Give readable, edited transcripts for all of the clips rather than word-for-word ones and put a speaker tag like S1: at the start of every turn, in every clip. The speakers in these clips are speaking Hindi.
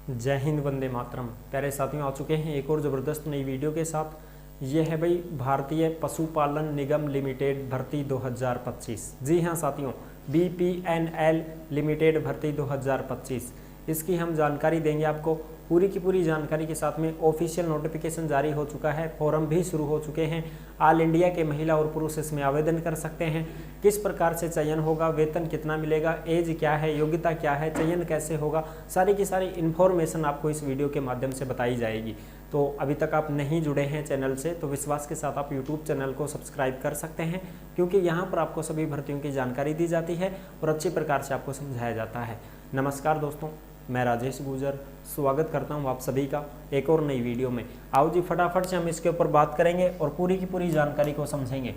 S1: जय हिंद, वंदे मातरम। प्यारे साथियों, आ चुके हैं एक और ज़बरदस्त नई वीडियो के साथ। ये है भाई भारतीय पशुपालन निगम लिमिटेड भर्ती 2025। जी हाँ साथियों, BPNL लिमिटेड भर्ती 2025, इसकी हम जानकारी देंगे आपको। पूरी की पूरी जानकारी के साथ में ऑफिशियल नोटिफिकेशन जारी हो चुका है, फॉर्म भी शुरू हो चुके हैं। ऑल इंडिया के महिला और पुरुष इसमें आवेदन कर सकते हैं। किस प्रकार से चयन होगा, वेतन कितना मिलेगा, एज क्या है, योग्यता क्या है, चयन कैसे होगा, सारी की सारी इन्फॉर्मेशन आपको इस वीडियो के माध्यम से बताई जाएगी। तो अभी तक आप नहीं जुड़े हैं चैनल से तो विश्वास के साथ आप यूट्यूब चैनल को सब्सक्राइब कर सकते हैं, क्योंकि यहाँ पर आपको सभी भर्तियों की जानकारी दी जाती है और अच्छी प्रकार से आपको समझाया जाता है। नमस्कार दोस्तों, मैं राजेश गुजर स्वागत करता हूं आप सभी का एक और नई वीडियो में। आओ जी फटाफट से हम इसके ऊपर बात करेंगे और पूरी की पूरी जानकारी को समझेंगे।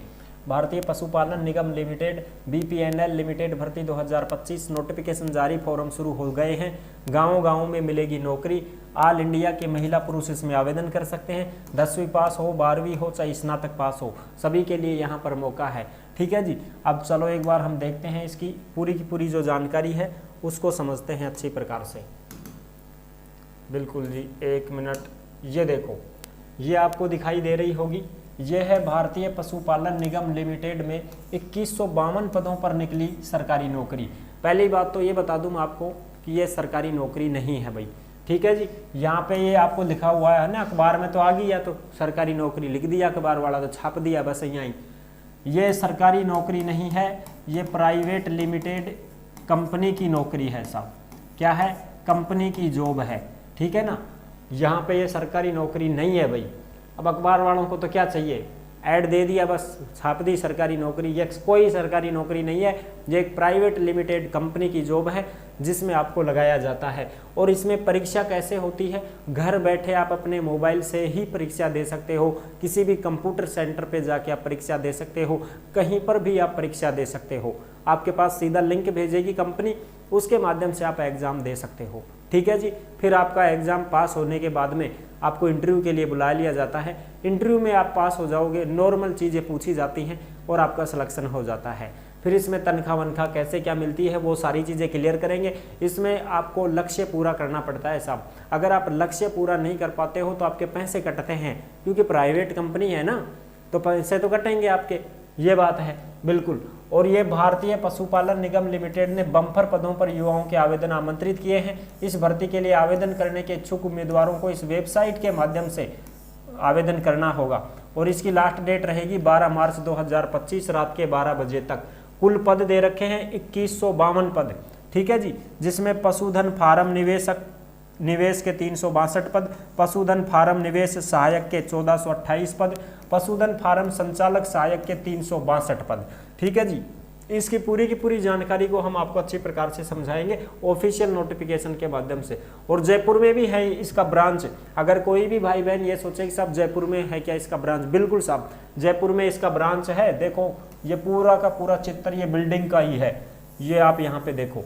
S1: भारतीय पशुपालन निगम लिमिटेड BPNL लिमिटेड भर्ती 2025 नोटिफिकेशन जारी, फॉर्म शुरू हो गए हैं। गाँव-गाँव में मिलेगी नौकरी। ऑल इंडिया के महिला पुरुष इसमें आवेदन कर सकते हैं। 10वीं पास हो, 12वीं हो, चाहे स्नातक पास हो, सभी के लिए यहाँ पर मौका है। ठीक है जी। अब चलो एक बार हम देखते हैं इसकी पूरी की पूरी जो जानकारी है उसको समझते हैं अच्छी प्रकार से। बिल्कुल जी, एक मिनट। ये देखो, ये आपको दिखाई दे रही होगी, ये है भारतीय पशुपालन निगम लिमिटेड में 2152 पदों पर निकली सरकारी नौकरी। पहली बात तो ये बता दूं आपको कि ये सरकारी नौकरी नहीं है भाई। ठीक है जी। यहाँ पे ये आपको लिखा हुआ है ना, अखबार में तो आ गई, या तो सरकारी नौकरी लिख दिया अखबार वाला तो छाप दिया, बस यहीं। ये सरकारी नौकरी नहीं है, ये प्राइवेट लिमिटेड कंपनी की नौकरी है साहब। क्या है? कंपनी की जॉब है। ठीक है ना। यहाँ पे ये सरकारी नौकरी नहीं है भाई। अब अखबार वालों को तो क्या चाहिए, ऐड दे दिया, बस छाप दी सरकारी नौकरी। ये कोई सरकारी नौकरी नहीं है, ये एक प्राइवेट लिमिटेड कंपनी की जॉब है जिसमें आपको लगाया जाता है। और इसमें परीक्षा कैसे होती है, घर बैठे आप अपने मोबाइल से ही परीक्षा दे सकते हो। किसी भी कंप्यूटर सेंटर पे जाके आप परीक्षा दे सकते हो, कहीं पर भी आप परीक्षा दे सकते हो। आपके पास सीधा लिंक भेजेगी कंपनी, उसके माध्यम से आप एग्जाम दे सकते हो। ठीक है जी। फिर आपका एग्जाम पास होने के बाद में आपको इंटरव्यू के लिए बुला लिया जाता है। इंटरव्यू में आप पास हो जाओगे, नॉर्मल चीज़ें पूछी जाती हैं और आपका सिलेक्शन हो जाता है। फिर इसमें तनख्वाह वनख्वाह कैसे क्या मिलती है वो सारी चीज़ें क्लियर करेंगे। इसमें आपको लक्ष्य पूरा करना पड़ता है साहब। अगर आप लक्ष्य पूरा नहीं कर पाते हो तो आपके पैसे कटते हैं, क्योंकि प्राइवेट कंपनी है ना, तो पैसे तो कटेंगे आपके। ये बात है बिल्कुल। और ये भारतीय पशुपालन निगम लिमिटेड ने बम्पर पदों पर युवाओं के आवेदन आमंत्रित किए हैं। इस भर्ती के लिए आवेदन करने के इच्छुक उम्मीदवारों को इस वेबसाइट के माध्यम से आवेदन करना होगा और इसकी लास्ट डेट रहेगी 12 मार्च 2025 रात के 12 बजे तक। कुल पद दे रखे हैं 2152 पद। ठीक है जी। जिसमें पशुधन फार्म निवेश के 362 पद, पशुधन फार्म निवेश सहायक के 1428 पद, पशुधन फार्म संचालक सहायक के 362 पद। ठीक है जी। इसकी पूरी की पूरी जानकारी को हम आपको अच्छी प्रकार से समझाएंगे ऑफिशियल नोटिफिकेशन के माध्यम से। और जयपुर में भी है इसका ब्रांच। अगर कोई भी भाई बहन ये सोचे कि साहब जयपुर में है क्या इसका ब्रांच, बिल्कुल साहब जयपुर में इसका ब्रांच है। देखो ये पूरा का पूरा चित्र ये बिल्डिंग का ही है। ये आप यहाँ पे देखो,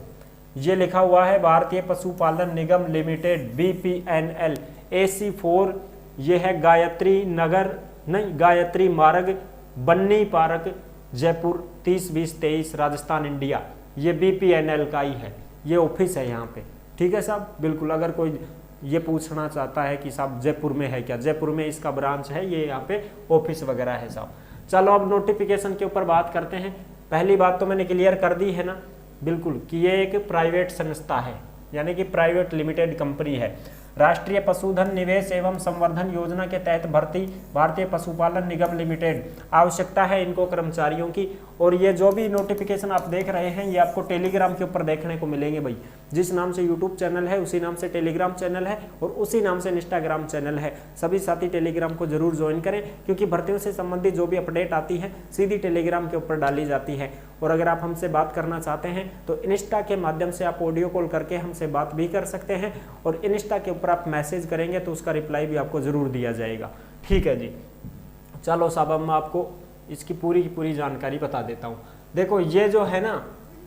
S1: ये लिखा हुआ है भारतीय पशुपालन निगम लिमिटेड BPNL AC4। ये है गायत्री नगर, नहीं गायत्री मार्ग, बन्नी पार्क, जयपुर 30-20-23 राजस्थान इंडिया। ये BPNL का ही है, ये ऑफिस है यहाँ पे। ठीक है साहब, बिल्कुल। अगर कोई ये पूछना चाहता है कि साहब जयपुर में है क्या, जयपुर में इसका ब्रांच है, ये यहाँ पे ऑफिस वगैरह है साहब। चलो अब नोटिफिकेशन के ऊपर बात करते हैं। पहली बात तो मैंने क्लियर कर दी है ना, बिल्कुल, कि ये एक प्राइवेट संस्था है, यानी कि प्राइवेट लिमिटेड कंपनी है। राष्ट्रीय पशुधन निवेश एवं संवर्धन योजना के तहत भर्ती भारतीय पशुपालन निगम लिमिटेड। आवश्यकता है इनको कर्मचारियों की। और ये जो भी नोटिफिकेशन आप देख रहे हैं ये आपको टेलीग्राम के ऊपर देखने को मिलेंगे भाई। जिस नाम से यूट्यूब चैनल है उसी नाम से टेलीग्राम चैनल है और उसी नाम से इंस्टाग्राम चैनल है। सभी साथी टेलीग्राम को जरूर ज्वाइन करें, क्योंकि भर्तियों से संबंधित जो भी अपडेट आती है सीधी टेलीग्राम के ऊपर डाली जाती है। और अगर आप हमसे बात करना चाहते हैं तो इंस्टा के माध्यम से आप ऑडियो कॉल करके हमसे बात भी कर सकते हैं और इंस्टा के ऊपर आप मैसेज करेंगे तो उसका रिप्लाई भी आपको जरूर दिया जाएगा। ठीक है जी। चलो साहब अब मैं आपको इसकी पूरी की पूरी जानकारी बता देता हूँ। देखो ये जो है ना,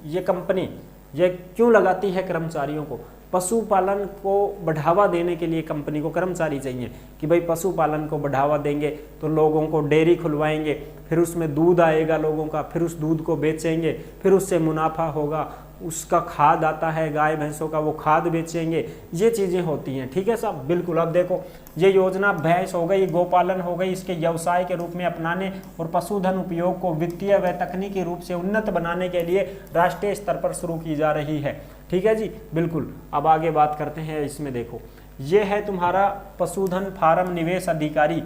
S1: ये कंपनी ये क्यों लगाती है कर्मचारियों को, पशुपालन को बढ़ावा देने के लिए कंपनी को कर्मचारी चाहिए कि भाई पशुपालन को बढ़ावा देंगे तो लोगों को डेयरी खुलवाएंगे, फिर उसमें दूध आएगा लोगों का, फिर उस दूध को बेचेंगे, फिर उससे मुनाफा होगा उसका खाद आता है गाय भैंसों का, वो खाद बेचेंगे, ये चीज़ें होती हैं। ठीक है साहब, बिल्कुल। अब देखो ये योजना भैंस हो गई, गोपालन हो गई, इसके व्यवसाय के रूप में अपनाने और पशुधन उपयोग को वित्तीय व तकनीकी रूप से उन्नत बनाने के लिए राष्ट्रीय स्तर पर शुरू की जा रही है। ठीक है जी, बिल्कुल। अब आगे बात करते हैं, इसमें देखो ये है तुम्हारा पशुधन फार्म निवेश अधिकारी,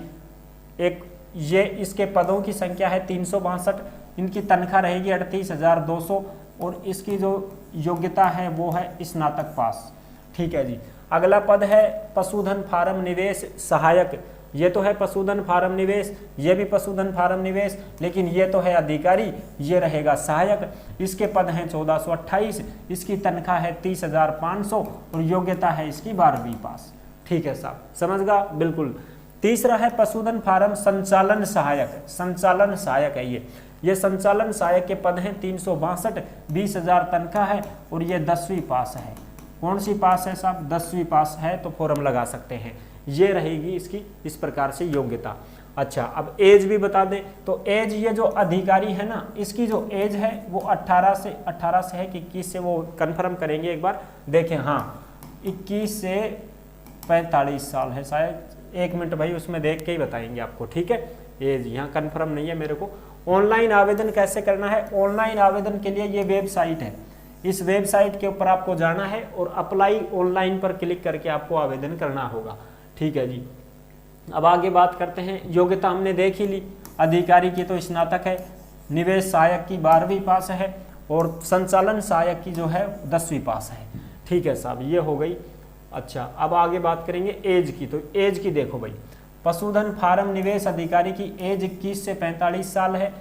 S1: एक ये इसके पदों की संख्या है 362, इनकी तनख्वाह रहेगी 38,200 और इसकी जो योग्यता है वो है स्नातक पास। ठीक है जी। अगला पद है पशुधन फार्म निवेश सहायक, ये तो है पशुधन फार्म निवेश, ये भी पशुधन फार्म निवेश, लेकिन ये तो है अधिकारी, ये रहेगा सहायक। इसके पद हैं 1428, इसकी तनख्वाह है 30,500 और योग्यता है इसकी 12वीं पास। ठीक है साहब, समझ गया, बिल्कुल। तीसरा है पशुधन फार्म संचालन सहायक, संचालन सहायक है ये संचालन सहायक के पद हैं 362, 20,000 तनख्वाह है और ये 10वीं पास है। कौन सी पास है साहब? 10वीं पास है, तो फॉर्म लगा सकते हैं। ये रहेगी इसकी इस प्रकार से योग्यता। अच्छा, अब एज भी बता दें तो एज, ये जो अधिकारी है ना, इसकी जो एज है वो 18 से है कि 21 से, वो कंफर्म करेंगे एक बार, देखें। हाँ, 21 से 45 साल है शायद, 1 मिनट भाई, उसमें देख के ही बताएंगे आपको। ठीक है, एज यहाँ कंफर्म नहीं है मेरे को। ऑनलाइन आवेदन कैसे करना है? ऑनलाइन आवेदन के लिए ये वेबसाइट है, इस वेबसाइट के ऊपर आपको जाना है और अप्लाई ऑनलाइन पर क्लिक करके आपको आवेदन करना होगा। ठीक है जी। अब आगे बात करते हैं, योग्यता हमने देख ही ली, अधिकारी की तो स्नातक है, निवेश सहायक की 12वीं पास है और संचालन सहायक की जो है 10वीं पास है। ठीक है साहब, ये हो गई। अच्छा, अब आगे बात करेंगे एज की, तो एज की देखो भाई, पशुधन फार्म निवेश अधिकारी की एज 21 से 45 साल है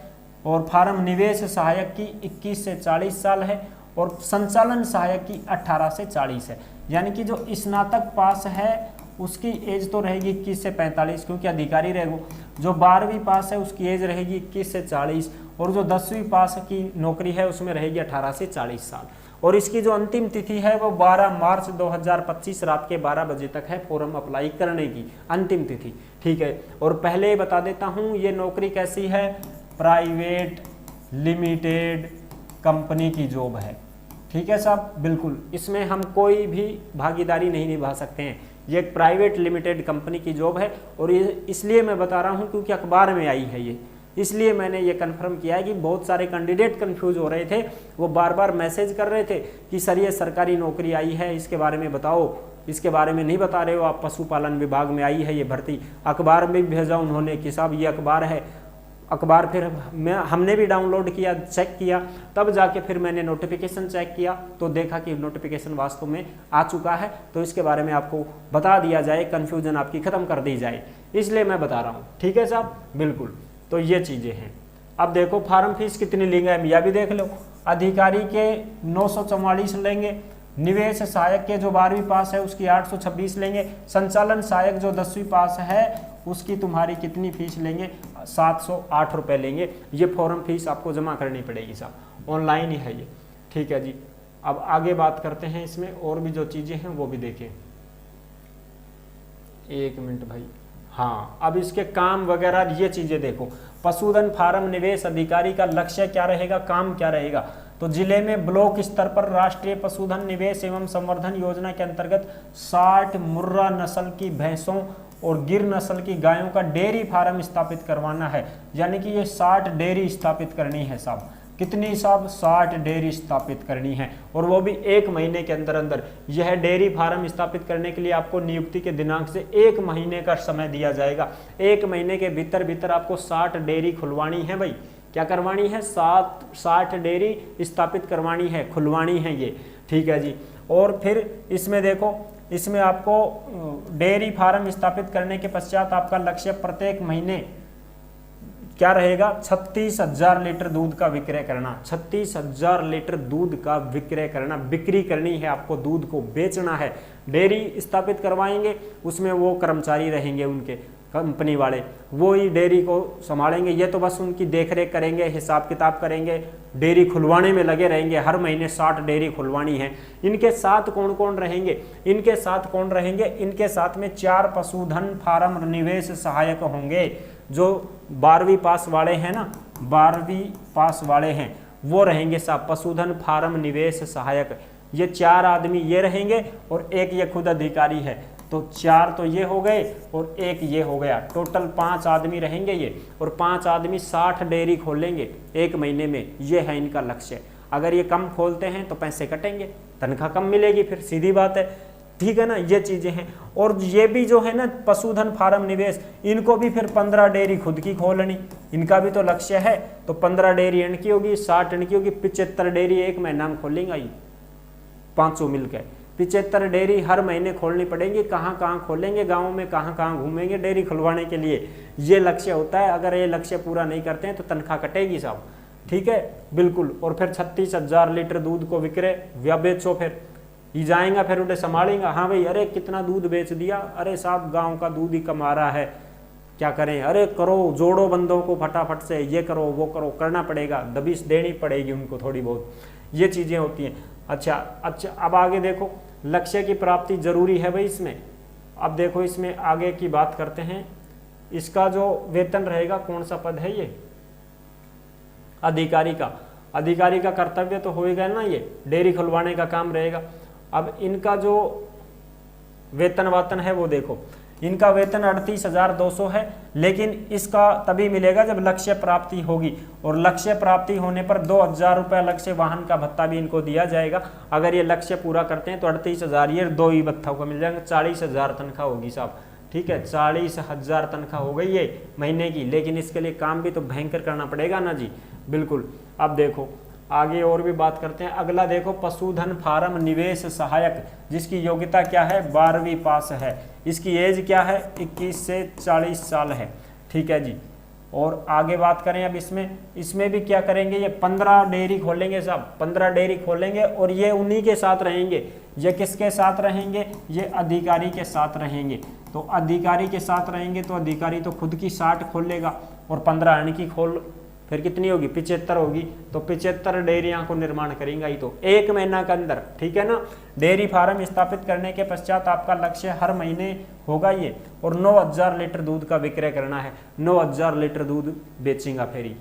S1: और फार्म निवेश सहायक की 21 से 40 साल है और संचालन सहायक की 18 से 40 है। यानी कि जो स्नातक पास है उसकी एज तो रहेगी 21 से 45, क्योंकि अधिकारी रहेगा। जो 12वीं पास है उसकी एज रहेगी 21 से 40 और जो 10वीं पास की नौकरी है उसमें रहेगी 18 से 40 साल। और इसकी जो अंतिम तिथि है वो 12 मार्च 2025 रात के 12 बजे तक है फॉर्म अप्लाई करने की अंतिम तिथि। ठीक है, और पहले बता देता हूँ ये नौकरी कैसी है, प्राइवेट लिमिटेड कंपनी की जॉब है। ठीक है साहब, बिल्कुल, इसमें हम कोई भी भागीदारी नहीं निभा सकते हैं, ये एक प्राइवेट लिमिटेड कंपनी की जॉब है। और ये इसलिए मैं बता रहा हूँ क्योंकि अखबार में आई है ये, इसलिए मैंने ये कंफर्म किया है कि बहुत सारे कैंडिडेट कंफ्यूज हो रहे थे, वो बार बार मैसेज कर रहे थे कि सर ये सरकारी नौकरी आई है, इसके बारे में बताओ, इसके बारे में नहीं बता रहे हो आप, पशुपालन विभाग में आई है ये भर्ती। अखबार में भेजा उन्होंने कि साहब ये अखबार है, अखबार फिर हमने भी डाउनलोड किया, चेक किया, तब जाके फिर मैंने नोटिफिकेशन चेक किया तो देखा कि नोटिफिकेशन वास्तव में आ चुका है, तो इसके बारे में आपको बता दिया जाए, कन्फ्यूजन आपकी ख़त्म कर दी जाए, इसलिए मैं बता रहा हूँ। ठीक है साहब, बिल्कुल। तो ये चीज़ें हैं। अब देखो फार्म फीस कितनी लेंगे, यह भी देख लो। अधिकारी के 944 लेंगे, निवेश सहायक के जो 12वीं पास है उसकी 826 लेंगे, संचालन सहायक जो 10वीं पास है उसकी तुम्हारी कितनी फीस लेंगे, 708 रुपये लेंगे। ये फॉर्म फीस आपको जमा करनी पड़ेगी साहब, ऑनलाइन ही है ये। ठीक है जी। अब आगे बात करते हैं, इसमें और भी जो चीज़ें हैं वो भी देखें। 1 मिनट भाई, हाँ, अब इसके काम वगैरह ये चीज़ें देखो। पशुधन फार्म निवेश अधिकारी का लक्ष्य क्या रहेगा, काम क्या रहेगा, तो जिले में ब्लॉक स्तर पर राष्ट्रीय पशुधन निवेश एवं संवर्धन योजना के अंतर्गत 60 मुर्रा नस्ल की भैंसों और गिर नस्ल की गायों का डेयरी फार्म स्थापित करवाना है। यानी कि ये 60 डेयरी स्थापित करनी है साहब। कितनी साहब? 60 डेयरी स्थापित करनी है, और वो भी 1 महीने के अंदर अंदर। यह डेयरी फार्म स्थापित करने के लिए आपको नियुक्ति के दिनांक से 1 महीने का समय दिया जाएगा। 1 महीने के भीतर भीतर आपको 60 डेयरी खुलवानी है भाई। क्या करवानी है? 60 डेयरी स्थापित करवानी है, खुलवानी है ये। ठीक है जी। और फिर इसमें देखो, इसमें आपको डेयरी फार्म स्थापित करने के पश्चात आपका लक्ष्य प्रत्येक महीने क्या रहेगा, 36,000 लीटर दूध का विक्रय करना। 36,000 लीटर दूध का विक्रय करना, बिक्री करनी है आपको, दूध को बेचना है। डेयरी स्थापित करवाएंगे, उसमें वो कर्मचारी रहेंगे उनके कंपनी वाले, वो ही डेयरी को संभालेंगे। ये तो बस उनकी देखरेख करेंगे, हिसाब किताब करेंगे, डेयरी खुलवाने में लगे रहेंगे। हर महीने 60 डेयरी खुलवानी है। इनके साथ कौन कौन रहेंगे? इनके साथ कौन रहेंगे? इनके साथ में 4 पशुधन फार्म निवेश सहायक होंगे, जो 12वीं पास वाले हैं ना, 12वीं पास वाले हैं, वो रहेंगे साहब पशुधन फार्म निवेश सहायक। ये 4 आदमी ये रहेंगे और एक ये खुद अधिकारी है, तो 4 तो ये हो गए और एक ये हो गया, टोटल 5 आदमी रहेंगे ये, और 5 आदमी 60 डेयरी खोलेंगे 1 महीने में, ये है इनका लक्ष्य। अगर ये कम खोलते हैं तो पैसे कटेंगे, तनख्वाह कम मिलेगी, फिर सीधी बात है, ठीक है ना। ये चीजें हैं। और ये भी जो है ना पशुधन फार्म निवेश, इनको भी फिर 15 डेयरी खुद की खोलनी, इनका भी तो लक्ष्य है। तो 15 डेयरी इनकी होगी, 60 इनकी होगी, 75 डेयरी 1 महीना में खोलेंगे ये 500 मिलकर। 75 डेयरी हर महीने खोलनी पड़ेगी। कहाँ कहाँ खोलेंगे, गाँव में कहाँ कहाँ घूमेंगे डेयरी खुलवाने के लिए, ये लक्ष्य होता है। अगर ये लक्ष्य पूरा नहीं करते हैं तो तनख्वाह कटेगी साहब, ठीक है, बिल्कुल। और फिर 36,000 लीटर दूध को विक्रय या बेचो, फिर ये जाएगा, फिर उन्हें संभालेंगे। हाँ भाई, अरे कितना दूध बेच दिया, अरे साहब गांव का दूध ही कमा रहा है, क्या करें, अरे करो, जोड़ो बंदों को फटाफट से, ये करो वो करो, करना पड़ेगा, दबिश देनी पड़ेगी उनको थोड़ी बहुत, ये चीज़ें होती हैं। अच्छा, अब आगे देखो, लक्ष्य की प्राप्ति जरूरी है भाई इसमें। अब देखो इसमें आगे की बात करते हैं। इसका जो वेतन रहेगा, कौन सा पद है ये, अधिकारी का। अधिकारी का कर्तव्य तो होएगा ना, ये डेयरी खुलवाने का काम रहेगा। अब इनका जो वेतन वातन है वो देखो, इनका वेतन 38,200 है, लेकिन इसका तभी मिलेगा जब लक्ष्य प्राप्ति होगी। और लक्ष्य प्राप्ति होने पर 2,000 रुपये लक्ष्य वाहन का भत्ता भी इनको दिया जाएगा। अगर ये लक्ष्य पूरा करते हैं तो 38,000 ये 2 ही भत्ता को मिल जाएगा, 40,000 तनख्वाह होगी साहब, ठीक है, 40,000 तनख्वाह हो गई ये महीने की। लेकिन इसके लिए काम भी तो भयंकर करना पड़ेगा ना जी, बिल्कुल। अब देखो आगे और भी बात करते हैं। अगला देखो, पशुधन फार्म निवेश सहायक, जिसकी योग्यता क्या है, 12वीं पास है। इसकी एज क्या है, 21 से 40 साल है, ठीक है जी। और आगे बात करें अब इसमें भी क्या करेंगे, ये 15 डेयरी खोलेंगे साहब, 15 डेयरी खोलेंगे और ये उन्हीं के साथ रहेंगे। ये किसके साथ रहेंगे, ये अधिकारी के साथ रहेंगे। तो अधिकारी के साथ रहेंगे तो अधिकारी तो खुद की 60 खोलेगा और 15 इनकी खोल, फिर कितनी होगी, 75 होगी। तो 75 डेयरियां को निर्माण करेंगे ही तो 1 महीना के अंदर, ठीक है ना। डेयरी फार्म स्थापित करने के पश्चात आपका लक्ष्य हर महीने होगा ये, और 9,000 लीटर दूध का विक्रय करना है। 9,000 लीटर दूध बेचेंगा, फेरी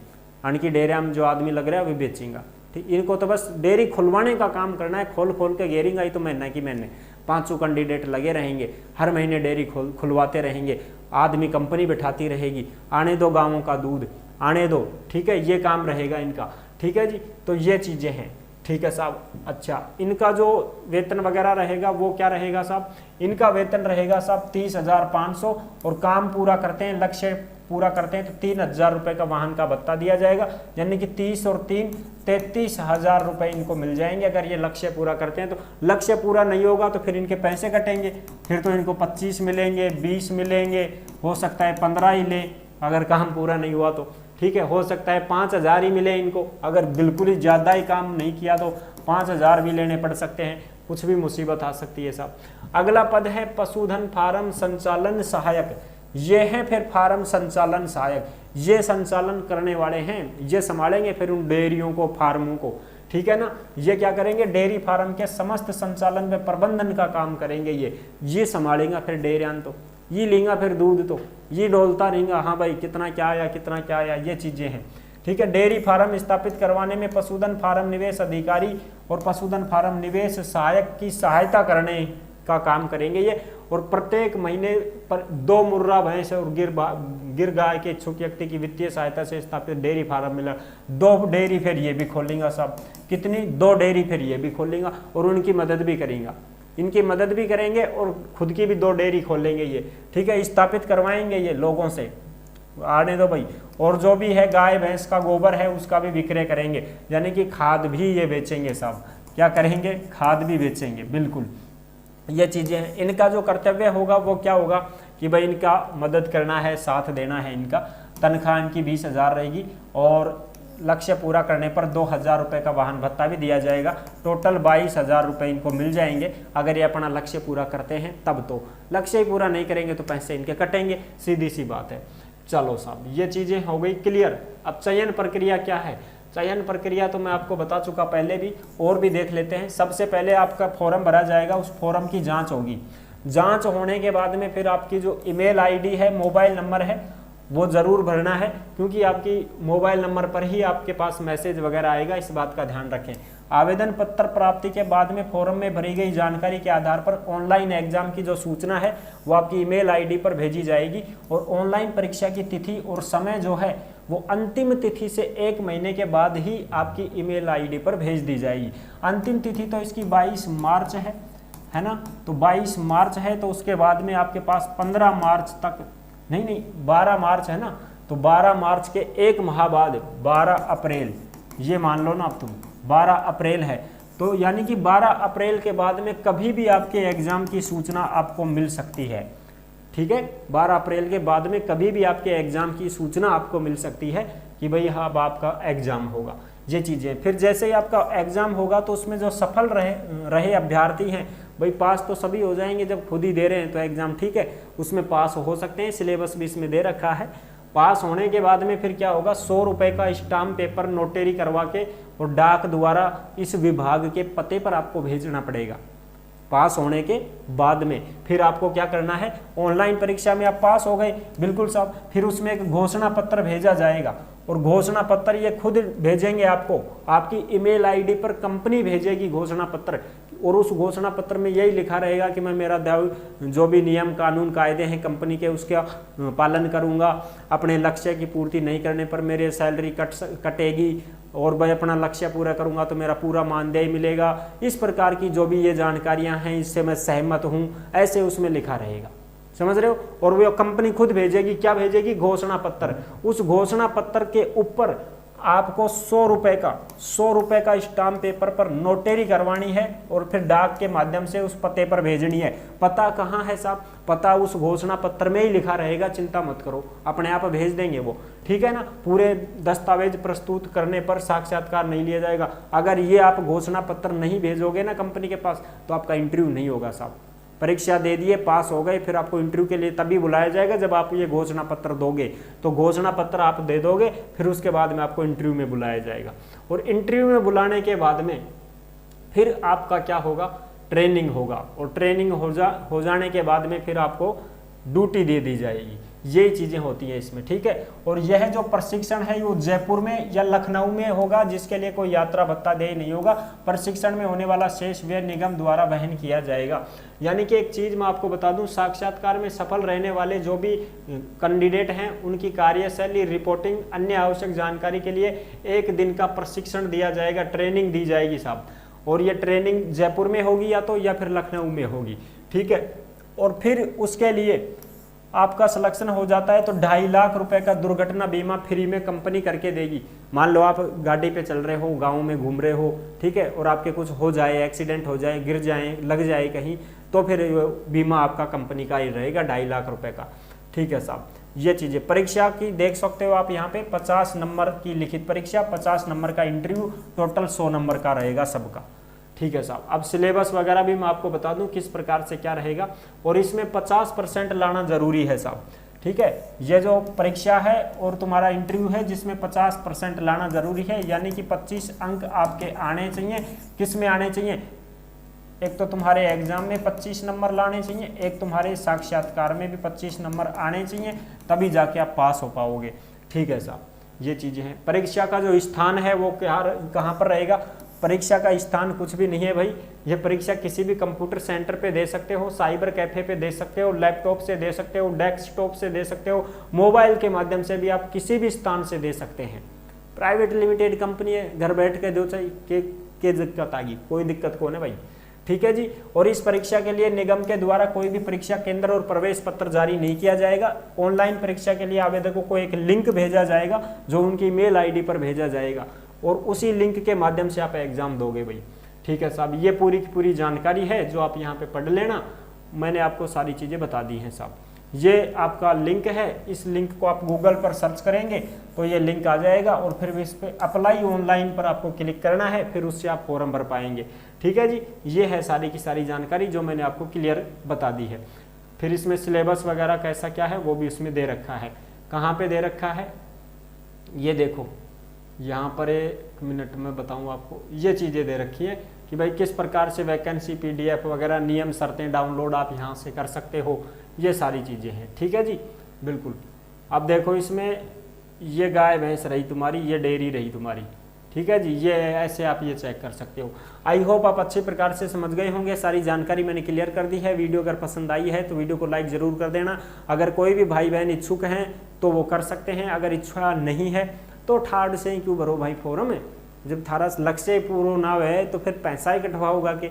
S1: अनकी डेयरिया में जो आदमी लग रहा है वो बेचेंगा, ठीक। इनको तो बस डेयरी खुलवाने का काम करना है, खोल खोल के घेरेंगा ही तो महीना की महीने। 500 कैंडिडेट लगे रहेंगे, हर महीने डेयरी खुलवाते रहेंगे, आदमी कंपनी बैठाती रहेगी, आने दो गाँवों का दूध, आने दो, ठीक है, ये काम रहेगा इनका, ठीक है जी। तो ये चीज़ें हैं, ठीक है साहब। अच्छा, इनका जो वेतन वगैरह रहेगा वो क्या रहेगा साहब, इनका वेतन रहेगा साहब 30,500, और काम पूरा करते हैं, लक्ष्य पूरा करते हैं तो 3,000 रुपये का वाहन का भत्ता दिया जाएगा, यानी कि 30 और 3 33,000 रुपये इनको मिल जाएंगे अगर ये लक्ष्य पूरा करते हैं। तो लक्ष्य पूरा नहीं होगा तो फिर इनके पैसे कटेंगे, फिर तो इनको 25 मिलेंगे, 20 मिलेंगे, हो सकता है 15 ही ले अगर काम पूरा नहीं हुआ तो, ठीक है, हो सकता है 5,000 ही मिले इनको, अगर बिल्कुल ही ज़्यादा ही काम नहीं किया तो 5,000 भी लेने पड़ सकते हैं, कुछ भी मुसीबत आ सकती है साहब। अगला पद है पशुधन फार्म संचालन सहायक। ये है फिर फार्म संचालन सहायक, ये संचालन करने वाले हैं, ये संभालेंगे फिर उन डेयरियों को, फार्मों को, ठीक है ना। ये क्या करेंगे, डेयरी फार्म के समस्त संचालन व प्रबंधन का काम करेंगे, ये संभालेंगे फिर डेयरियान, तो ये लेंगा फिर दूध, तो ये डोलता रहेगा, हाँ भाई कितना क्या आया कितना क्या आया, ये चीज़ें हैं, ठीक है। डेयरी फार्म स्थापित करवाने में पशुधन फार्म निवेश अधिकारी और पशुधन फार्म निवेश सहायक की सहायता करने का काम करेंगे ये। और प्रत्येक महीने पर 2 मुर्रा भैंस और गिर गाय के इच्छुक व्यक्ति की वित्तीय सहायता से स्थापित डेयरी फार्म मिला 2 डेयरी फिर ये भी खोलेंगे साहब, कितनी, 2 डेयरी फिर ये भी खोलेंगे और उनकी मदद भी करेंगे, इनकी मदद भी करेंगे और खुद की भी 2 डेयरी खोलेंगे ये, ठीक है। स्थापित करवाएंगे ये लोगों से, आने दो भाई। और जो भी है गाय भैंस का गोबर है उसका भी विक्रय करेंगे, यानी कि खाद भी ये बेचेंगे साहब, क्या करेंगे, खाद भी बेचेंगे, बिल्कुल। ये चीज़ें हैं। इनका जो कर्तव्य होगा वो क्या होगा कि भाई इनका मदद करना है, साथ देना है इनका। तनख्वाह इनकी 20,000 रहेगी और लक्ष्य पूरा करने पर 2,000 रुपये का वाहन भत्ता भी दिया जाएगा। टोटल 22,000 रुपये इनको मिल जाएंगे अगर ये अपना लक्ष्य पूरा करते हैं तब। तो लक्ष्य ही पूरा नहीं करेंगे तो पैसे इनके कटेंगे, सीधी सी बात है। चलो साहब, ये चीज़ें हो गई क्लियर। अब चयन प्रक्रिया क्या है, चयन प्रक्रिया तो मैं आपको बता चुका पहले भी, और भी देख लेते हैं। सबसे पहले आपका फॉर्म भरा जाएगा, उस फॉर्म की जांच होगी। जांच होने के बाद में फिर आपकी जो ईमेल आईडी है, मोबाइल नंबर है, वो ज़रूर भरना है, क्योंकि आपकी मोबाइल नंबर पर ही आपके पास मैसेज वगैरह आएगा, इस बात का ध्यान रखें। आवेदन पत्र प्राप्ति के बाद में फॉर्म में भरी गई जानकारी के आधार पर ऑनलाइन एग्जाम की जो सूचना है वो आपकी ईमेल आईडी पर भेजी जाएगी, और ऑनलाइन परीक्षा की तिथि और समय जो है वो अंतिम तिथि से 1 महीने के बाद ही आपकी ईमेल आईडी पर भेज दी जाएगी। अंतिम तिथि तो इसकी 22 मार्च है ना, तो 22 मार्च है, तो उसके बाद में आपके पास 15 मार्च तक, नहीं 12 मार्च है ना, तो 12 मार्च के 1 माह बाद 12 अप्रैल, ये मान लो ना अब तुम 12 अप्रैल है, तो यानी कि 12 अप्रैल के बाद में कभी भी आपके एग्जाम की सूचना आपको मिल सकती है। ठीक है, 12 अप्रैल के बाद में कभी भी आपके एग्जाम की सूचना आपको मिल सकती है कि भाई हाँ अब आपका एग्जाम होगा, ये चीज़ें। फिर जैसे ही आपका एग्जाम होगा तो उसमें जो सफल रहे अभ्यर्थी हैं, भाई पास तो सभी हो जाएंगे जब खुद ही दे रहे हैं तो एग्जाम, ठीक है, उसमें पास हो सकते हैं, सिलेबस भी इसमें दे रखा है। पास होने के बाद में फिर क्या होगा, 100 रुपये का स्टाम्प पेपर नोटरी करवा के और डाक द्वारा इस विभाग के पते पर आपको भेजना पड़ेगा। पास होने के बाद में फिर आपको क्या करना है, ऑनलाइन परीक्षा में आप पास हो गए, बिल्कुल साहब, फिर उसमें एक घोषणा पत्र भेजा जाएगा, और घोषणा पत्र ये खुद भेजेंगे आपको, आपकी ईमेल आईडी पर कंपनी भेजेगी घोषणा पत्र, और उस घोषणा पत्र में यही लिखा रहेगा कि मैं मेरा जो भी नियम कानून कायदे हैं कंपनी के उसका पालन करूंगा, अपने लक्ष्य की पूर्ति नहीं करने पर मेरे सैलरी कटेगी, और मैं अपना लक्ष्य पूरा करूंगा तो मेरा पूरा मानदेय मिलेगा, इस प्रकार की जो भी ये जानकारियां हैं इससे मैं सहमत हूं, ऐसे उसमें लिखा रहेगा, समझ रहे हो। और वो कंपनी खुद भेजेगी, क्या भेजेगी, घोषणा पत्र। उस घोषणा पत्र के ऊपर आपको 100 रुपए का स्टाम्प पेपर पर नोटरी करवानी है, और फिर डाक के माध्यम से उस पते पर भेजनी है। पता कहाँ है साहब, पता उस घोषणा पत्र में ही लिखा रहेगा, चिंता मत करो, अपने आप भेज देंगे वो, ठीक है ना। पूरे दस्तावेज प्रस्तुत करने पर साक्षात्कार नहीं लिया जाएगा। अगर ये आप घोषणा पत्र नहीं भेजोगे ना कंपनी के पास तो आपका इंटरव्यू नहीं होगा साहब। परीक्षा दे दिए, पास हो गए, फिर आपको इंटरव्यू के लिए तभी बुलाया जाएगा जब आप ये घोषणा पत्र दोगे। तो घोषणा पत्र आप दे दोगे, फिर उसके बाद में आपको इंटरव्यू में बुलाया जाएगा, और इंटरव्यू में बुलाने के बाद में फिर आपका क्या होगा, ट्रेनिंग होगा, और ट्रेनिंग हो जाने के बाद में फिर आपको ड्यूटी दे दी जाएगी। ये चीज़ें होती हैं इसमें, ठीक है। और यह जो प्रशिक्षण है वो जयपुर में या लखनऊ में होगा, जिसके लिए कोई यात्रा भत्ता देय नहीं होगा। प्रशिक्षण में होने वाला शेष व्यय निगम द्वारा वहन किया जाएगा। यानी कि एक चीज़ मैं आपको बता दूं, साक्षात्कार में सफल रहने वाले जो भी कैंडिडेट हैं उनकी कार्यशैली, रिपोर्टिंग, अन्य आवश्यक जानकारी के लिए 1 दिन का प्रशिक्षण दिया जाएगा, ट्रेनिंग दी जाएगी साहब। और ये ट्रेनिंग जयपुर में होगी या फिर लखनऊ में होगी, ठीक है। और फिर उसके लिए आपका सिलेक्शन हो जाता है तो 2.5 लाख रुपए का दुर्घटना बीमा फ्री में कंपनी करके देगी। मान लो आप गाड़ी पे चल रहे हो, गांव में घूम रहे हो, ठीक है, और आपके कुछ हो जाए, एक्सीडेंट हो जाए, गिर जाए, लग जाए कहीं, तो फिर बीमा आपका कंपनी का ही रहेगा 2.5 लाख रुपए का, ठीक है साहब। ये चीज़ें परीक्षा की देख सकते हो आप यहाँ पे, 50 नंबर की लिखित परीक्षा, 50 नंबर का इंटरव्यू, टोटल 100 नंबर का रहेगा सबका, ठीक है साहब। अब सिलेबस वगैरह भी मैं आपको बता दूं किस प्रकार से क्या रहेगा, और इसमें 50% लाना जरूरी है साहब, ठीक है। ये जो परीक्षा है और तुम्हारा इंटरव्यू है जिसमें 50% लाना जरूरी है, यानी कि 25 अंक आपके आने चाहिए। किस में आने चाहिए, एक तो तुम्हारे एग्जाम में 25 नंबर लाने चाहिए, एक तुम्हारे साक्षात्कार में भी 25 नंबर आने चाहिए, तभी जाके आप पास हो पाओगे, ठीक है साहब। ये चीज़ें हैं। परीक्षा का जो स्थान है वो कहाँ पर रहेगा, परीक्षा का स्थान कुछ भी नहीं है भाई, यह परीक्षा किसी भी कंप्यूटर सेंटर पे दे सकते हो, साइबर कैफे पे दे सकते हो, लैपटॉप से दे सकते हो, डेस्कटॉप से दे सकते हो, मोबाइल के माध्यम से भी आप किसी भी स्थान से दे सकते हैं। प्राइवेट लिमिटेड कंपनी है, घर बैठ के दो चाहिए के दिक्कत आएगी, कोई दिक्कत को ना भाई, ठीक है जी। और इस परीक्षा के लिए निगम के द्वारा कोई भी परीक्षा केंद्र और प्रवेश पत्र जारी नहीं किया जाएगा। ऑनलाइन परीक्षा के लिए आवेदकों को एक लिंक भेजा जाएगा जो उनकी मेल आईडी पर भेजा जाएगा, और उसी लिंक के माध्यम से आप एग्जाम दोगे भाई, ठीक है साहब। ये पूरी की पूरी जानकारी है जो आप यहाँ पे पढ़ लेना, मैंने आपको सारी चीज़ें बता दी हैं साहब। ये आपका लिंक है, इस लिंक को आप गूगल पर सर्च करेंगे तो ये लिंक आ जाएगा, और फिर इस पर अप्लाई ऑनलाइन पर आपको क्लिक करना है, फिर उससे आप फॉर्म भर पाएंगे, ठीक है जी। ये है सारी की सारी जानकारी जो मैंने आपको क्लियर बता दी है। फिर इसमें सिलेबस वगैरह कैसा क्या है वो भी इसमें दे रखा है। कहाँ पे दे रखा है ये देखो, यहाँ पर 1 मिनट में बताऊँ आपको, ये चीज़ें दे रखी है कि भाई किस प्रकार से वैकेंसी PDF वगैरह, नियम शर्तें डाउनलोड आप यहाँ से कर सकते हो, ये सारी चीज़ें हैं, ठीक है जी, बिल्कुल। अब देखो इसमें ये गाय भैंस रही तुम्हारी, ये डेयरी रही तुम्हारी, ठीक है जी। ये ऐसे आप ये चेक कर सकते हो। आई होप आप अच्छे प्रकार से समझ गए होंगे, सारी जानकारी मैंने क्लियर कर दी है। वीडियो अगर पसंद आई है तो वीडियो को लाइक जरूर कर देना। अगर कोई भी भाई बहन इच्छुक हैं तो वो कर सकते हैं, अगर इच्छा नहीं है तो ठाड़ से ही क्यों भरो भाई फॉर्म में, जब थारा लक्ष्य पूरा ना है तो फिर पैसा ही कटवा होगा कि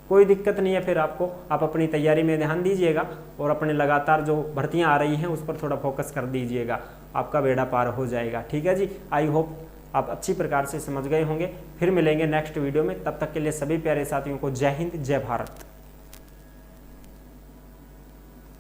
S1: कोई दिक्कत नहीं है। फिर आपको आप अपनी तैयारी में ध्यान दीजिएगा और अपने लगातार जो भर्तियां आ रही हैं उस पर थोड़ा फोकस कर दीजिएगा, आपका बेड़ा पार हो जाएगा, ठीक है जी। आई होप आप अच्छी प्रकार से समझ गए होंगे। फिर मिलेंगे नेक्स्ट वीडियो में, तब तक के लिए सभी प्यारे साथियों को जय हिंद जय भारत।